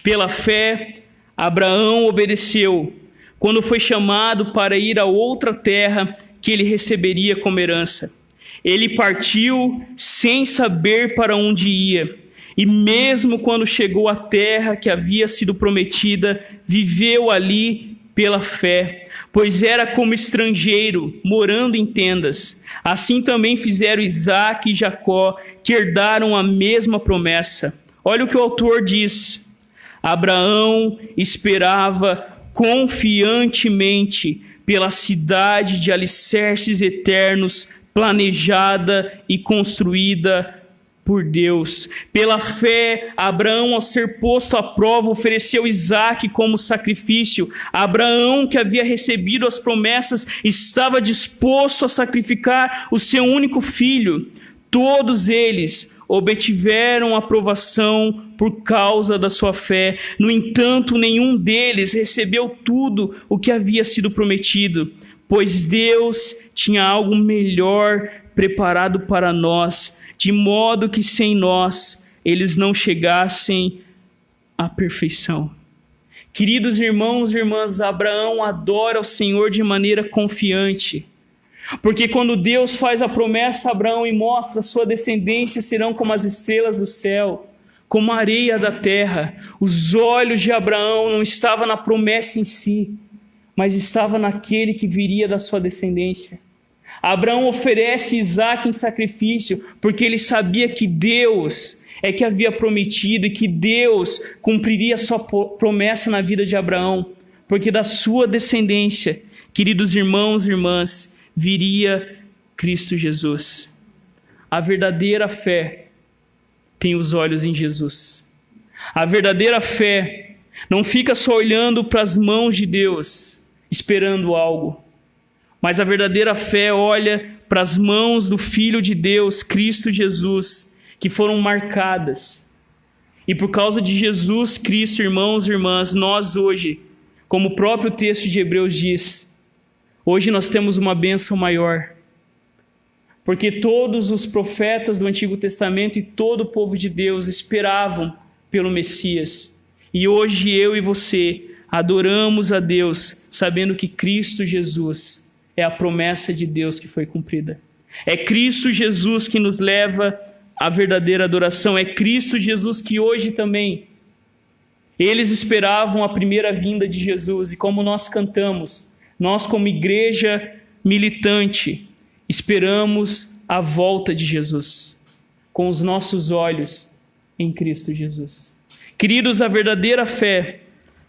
pela fé, Abraão obedeceu, quando foi chamado para ir a outra terra que ele receberia como herança. Ele partiu sem saber para onde ia, e mesmo quando chegou à terra que havia sido prometida, viveu ali pela fé, pois era como estrangeiro, morando em tendas. Assim também fizeram Isaque e Jacó, que herdaram a mesma promessa. Olha o que o autor diz: Abraão esperava confiantemente pela cidade de alicerces eternos, planejada e construída por Deus. Pela fé, Abraão, ao ser posto à prova, ofereceu Isaque como sacrifício. Abraão, que havia recebido as promessas, estava disposto a sacrificar o seu único filho. Todos eles obtiveram aprovação por causa da sua fé. No entanto, nenhum deles recebeu tudo o que havia sido prometido, pois Deus tinha algo melhor preparado para nós, de modo que sem nós eles não chegassem à perfeição. Queridos irmãos e irmãs, Abraão adora o Senhor de maneira confiante, porque quando Deus faz a promessa a Abraão e mostra sua descendência serão como as estrelas do céu, como a areia da terra, os olhos de Abraão não estavam na promessa em si, mas estava naquele que viria da sua descendência. Abraão oferece Isaque em sacrifício, porque ele sabia que Deus é que havia prometido e que Deus cumpriria a sua promessa na vida de Abraão, porque da sua descendência, queridos irmãos e irmãs, viria Cristo Jesus. A verdadeira fé tem os olhos em Jesus. A verdadeira fé não fica só olhando para as mãos de Deus, esperando algo, mas a verdadeira fé olha para as mãos do Filho de Deus, Cristo Jesus, que foram marcadas. E por causa de Jesus Cristo, irmãos e irmãs, nós hoje, como o próprio texto de Hebreus diz, hoje nós temos uma bênção maior, porque todos os profetas do Antigo Testamento e todo o povo de Deus esperavam pelo Messias. E hoje eu e você adoramos a Deus, sabendo que Cristo Jesus é a promessa de Deus que foi cumprida. É Cristo Jesus que nos leva à verdadeira adoração. É Cristo Jesus que hoje também, eles esperavam a primeira vinda de Jesus. E como nós cantamos, nós como igreja militante, esperamos a volta de Jesus, com os nossos olhos em Cristo Jesus. Queridos, a verdadeira fé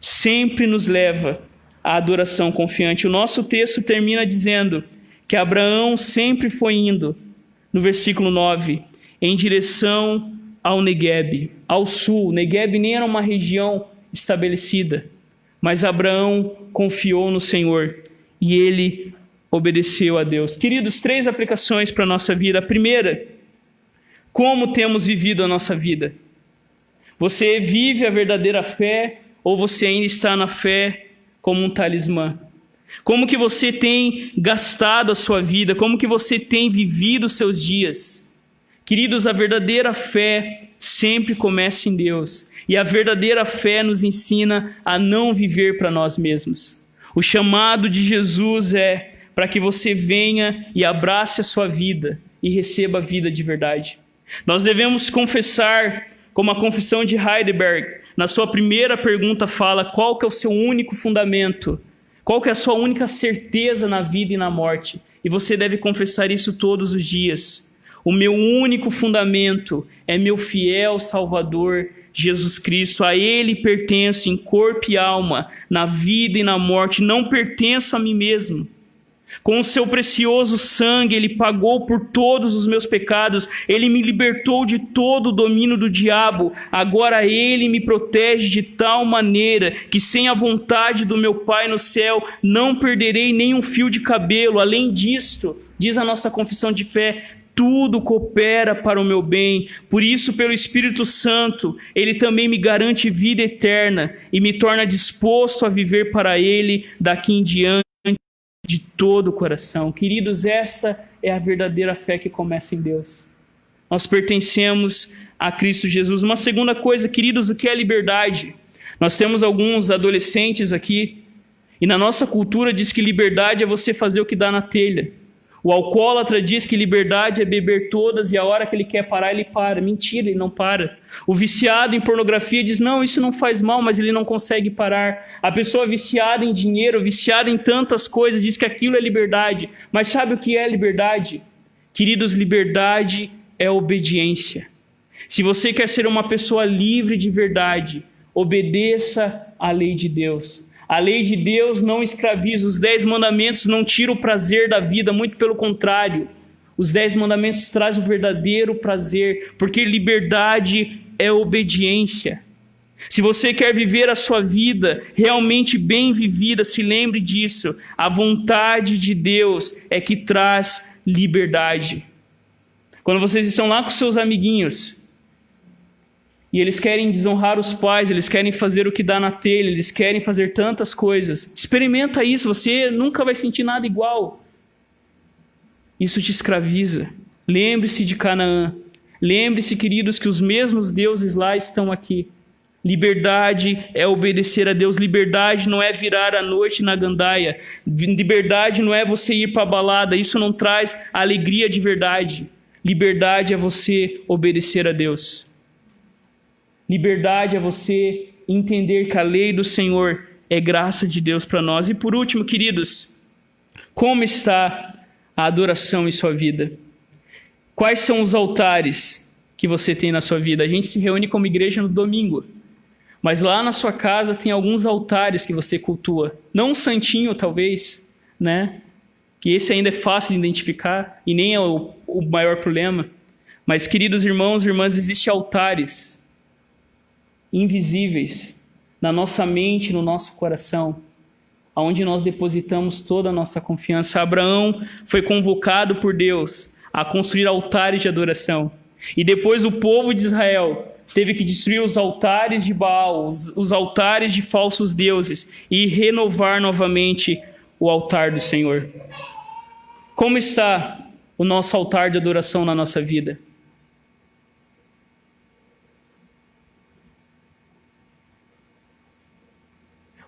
sempre nos leva à adoração confiante. O nosso texto termina dizendo que Abraão sempre foi indo, no versículo 9, em direção ao Neguebe, ao sul. Neguebe nem era uma região estabelecida, mas Abraão confiou no Senhor e ele obedeceu a Deus. Queridos, 3 aplicações para a nossa vida. A primeira, como temos vivido a nossa vida? Você vive a verdadeira fé ou você ainda está na fé como um talismã? Como que você tem gastado a sua vida? Como que você tem vivido os seus dias? Queridos, a verdadeira fé sempre começa em Deus. E a verdadeira fé nos ensina a não viver para nós mesmos. O chamado de Jesus é para que você venha e abrace a sua vida e receba a vida de verdade. Nós devemos confessar, como a confissão de Heidelberg, na sua primeira pergunta fala, qual que é o seu único fundamento? Qual que é a sua única certeza na vida e na morte? E você deve confessar isso todos os dias. O meu único fundamento é meu fiel Salvador, Jesus Cristo. A Ele pertenço em corpo e alma, na vida e na morte. Não pertenço a mim mesmo. Com o seu precioso sangue, Ele pagou por todos os meus pecados. Ele me libertou de todo o domínio do diabo. Agora Ele me protege de tal maneira que sem a vontade do meu Pai no céu, não perderei nem um fio de cabelo. Além disto, diz a nossa confissão de fé, tudo coopera para o meu bem. Por isso, pelo Espírito Santo, Ele também me garante vida eterna e me torna disposto a viver para Ele daqui em diante, de todo o coração. Queridos, esta é a verdadeira fé que começa em Deus. Nós pertencemos a Cristo Jesus. Uma segunda coisa, queridos, o que é liberdade? Nós temos alguns adolescentes aqui, e na nossa cultura diz que liberdade é você fazer o que dá na telha. O alcoólatra diz que liberdade é beber todas e a hora que ele quer parar, ele para. Mentira, ele não para. O viciado em pornografia diz, não, isso não faz mal, mas ele não consegue parar. A pessoa viciada em dinheiro, viciada em tantas coisas, diz que aquilo é liberdade. Mas sabe o que é liberdade? Queridos, liberdade é obediência. Se você quer ser uma pessoa livre de verdade, obedeça à lei de Deus. A lei de Deus não escraviza, os 10 mandamentos não tiram o prazer da vida, muito pelo contrário. Os 10 mandamentos trazem o verdadeiro prazer, porque liberdade é obediência. Se você quer viver a sua vida realmente bem vivida, se lembre disso. A vontade de Deus é que traz liberdade. Quando vocês estão lá com seus amiguinhos, e eles querem desonrar os pais, eles querem fazer o que dá na telha, eles querem fazer tantas coisas. Experimenta isso, você nunca vai sentir nada igual. Isso te escraviza. Lembre-se de Canaã. Lembre-se, queridos, que os mesmos deuses lá estão aqui. Liberdade é obedecer a Deus. Liberdade não é virar à noite na gandaia. Liberdade não é você ir para a balada. Isso não traz alegria de verdade. Liberdade é você obedecer a Deus. Liberdade é você entender que a lei do Senhor é graça de Deus para nós. E por último, queridos, como está a adoração em sua vida? Quais são os altares que você tem na sua vida? A gente se reúne como igreja no domingo, mas lá na sua casa tem alguns altares que você cultua. Não um santinho, talvez, né? Que esse ainda é fácil de identificar e nem é o maior problema. Mas, queridos irmãos e irmãs, existem altares invisíveis na nossa mente, no nosso coração, onde nós depositamos toda a nossa confiança. Abraão foi convocado por Deus a construir altares de adoração. E depois o povo de Israel teve que destruir os altares de Baal, os altares de falsos deuses e renovar novamente o altar do Senhor. Como está o nosso altar de adoração na nossa vida?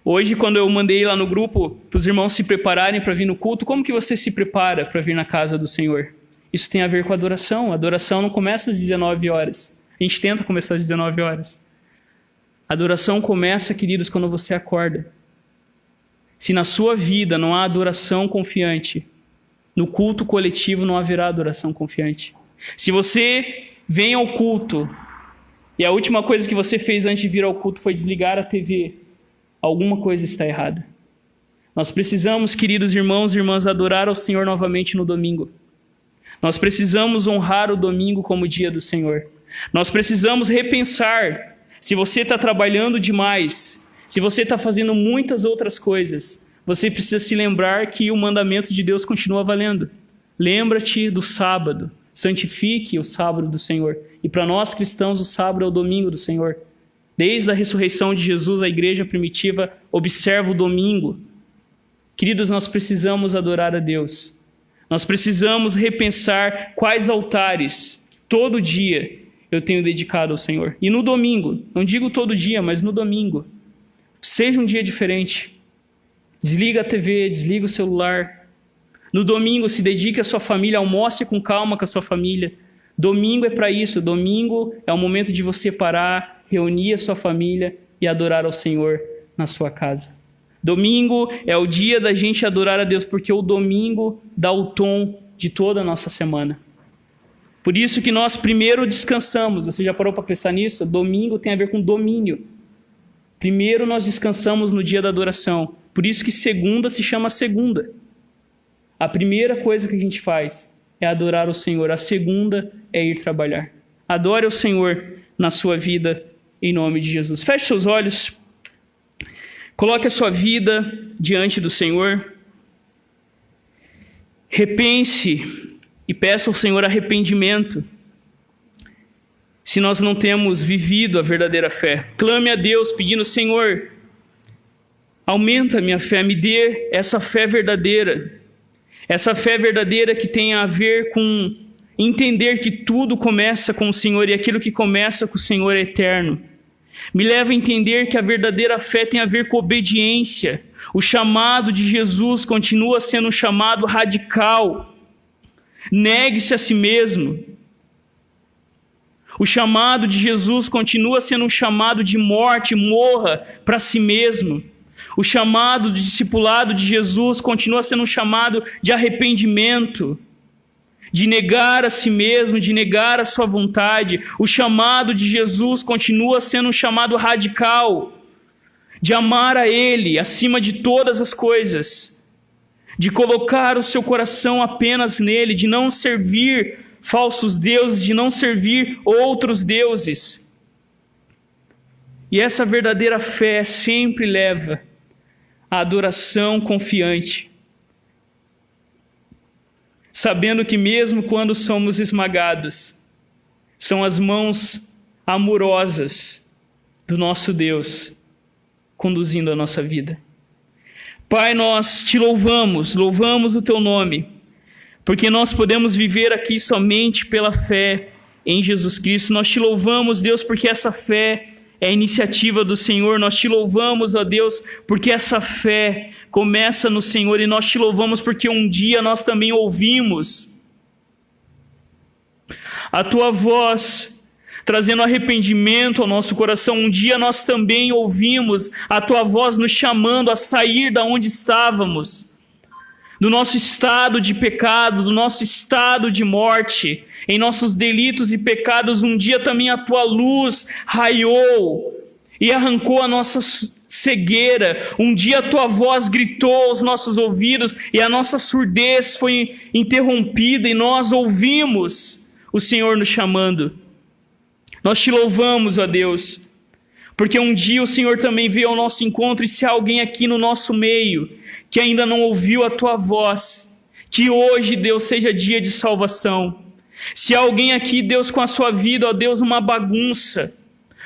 Hoje, quando eu mandei lá no grupo para os irmãos se prepararem para vir no culto, como que você se prepara para vir na casa do Senhor? Isso tem a ver com a adoração. A adoração não começa às 19 horas. A gente tenta começar às 19 horas. A adoração começa, queridos, quando você acorda. Se na sua vida não há adoração confiante, no culto coletivo não haverá adoração confiante. Se você vem ao culto e a última coisa que você fez antes de vir ao culto foi desligar a TV, alguma coisa está errada. Nós precisamos, queridos irmãos e irmãs, adorar ao Senhor novamente no domingo. Nós precisamos honrar o domingo como dia do Senhor. Nós precisamos repensar se você está trabalhando demais, se você está fazendo muitas outras coisas, você precisa se lembrar que o mandamento de Deus continua valendo. Lembra-te do sábado, santifique o sábado do Senhor. E para nós cristãos, o sábado é o domingo do Senhor. Desde a ressurreição de Jesus, a igreja primitiva observa o domingo. Queridos, nós precisamos adorar a Deus. Nós precisamos repensar quais altares, todo dia, eu tenho dedicado ao Senhor. E no domingo, não digo todo dia, mas no domingo, seja um dia diferente. Desliga a TV, desliga o celular. No domingo, se dedique à sua família, almoce com calma com a sua família. Domingo é para isso, domingo é o momento de você parar, reunir a sua família e adorar ao Senhor na sua casa. Domingo é o dia da gente adorar a Deus, porque o domingo dá o tom de toda a nossa semana. Por isso que nós primeiro descansamos. Você já parou para pensar nisso? Domingo tem a ver com domínio. Primeiro nós descansamos no dia da adoração. Por isso que segunda se chama segunda. A primeira coisa que a gente faz é adorar o Senhor. A segunda é ir trabalhar. Adore o Senhor na sua vida, em nome de Jesus. Feche seus olhos. Coloque a sua vida diante do Senhor. Repense e peça ao Senhor arrependimento se nós não temos vivido a verdadeira fé. Clame a Deus pedindo: Senhor, aumenta a minha fé, me dê essa fé verdadeira. Essa fé verdadeira que tem a ver com entender que tudo começa com o Senhor e aquilo que começa com o Senhor é eterno. Me leva a entender que a verdadeira fé tem a ver com obediência. O chamado de Jesus continua sendo um chamado radical. Negue-se a si mesmo. O chamado de Jesus continua sendo um chamado de morte, morra para si mesmo. O chamado de discipulado de Jesus continua sendo um chamado de arrependimento, de negar a si mesmo, de negar a sua vontade. O chamado de Jesus continua sendo um chamado radical, de amar a Ele acima de todas as coisas, de colocar o seu coração apenas nele, de não servir falsos deuses, de não servir outros deuses. E essa verdadeira fé sempre leva à adoração confiante, sabendo que mesmo quando somos esmagados, são as mãos amorosas do nosso Deus conduzindo a nossa vida. Pai, nós te louvamos o teu nome, porque nós podemos viver aqui somente pela fé em Jesus Cristo. Nós te louvamos, Deus, porque essa fé é a iniciativa do Senhor. Nós te louvamos, ó Deus, porque essa fé começa no Senhor, e nós te louvamos porque um dia nós também ouvimos a tua voz trazendo arrependimento ao nosso coração. Um dia nós também ouvimos a tua voz nos chamando a sair da onde estávamos, do nosso estado de pecado, do nosso estado de morte, em nossos delitos e pecados. Um dia também a tua luz raiou e arrancou a nossa cegueira. Um dia a tua voz gritou aos nossos ouvidos e a nossa surdez foi interrompida e nós ouvimos o Senhor nos chamando. Nós te louvamos, ó Deus, porque um dia o Senhor também veio ao nosso encontro, e se há alguém aqui no nosso meio que ainda não ouviu a tua voz, que hoje, Deus, seja dia de salvação. Se há alguém aqui, Deus, com a sua vida, ó Deus, uma bagunça,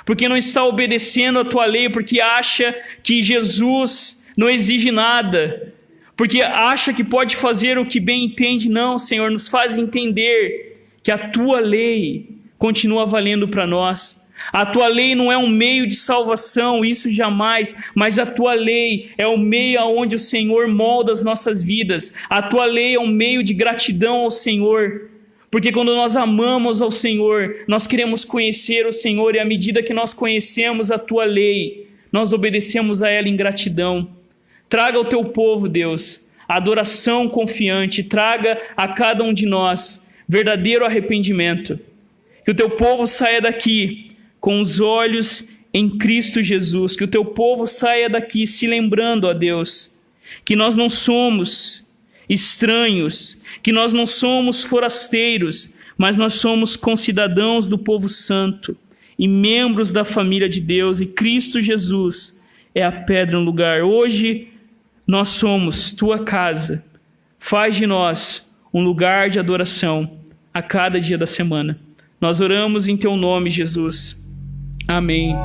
porque não está obedecendo a tua lei, porque acha que Jesus não exige nada, porque acha que pode fazer o que bem entende. Não, Senhor, nos faz entender que a tua lei continua valendo para nós. A tua lei não é um meio de salvação, isso jamais, mas a tua lei é o meio aonde o Senhor molda as nossas vidas. A tua lei é um meio de gratidão ao Senhor, porque quando nós amamos ao Senhor, nós queremos conhecer o Senhor, e à medida que nós conhecemos a tua lei, nós obedecemos a ela em gratidão. Traga ao teu povo, Deus, a adoração confiante, traga a cada um de nós verdadeiro arrependimento. Que o teu povo saia daqui com os olhos em Cristo Jesus. Que o teu povo saia daqui se lembrando, ó Deus, que nós não somos estranhos, que nós não somos forasteiros, mas nós somos concidadãos do povo santo e membros da família de Deus, e Cristo Jesus é a pedra no lugar. Hoje nós somos tua casa. Faz de nós um lugar de adoração a cada dia da semana. Nós oramos em teu nome, Jesus. Amém.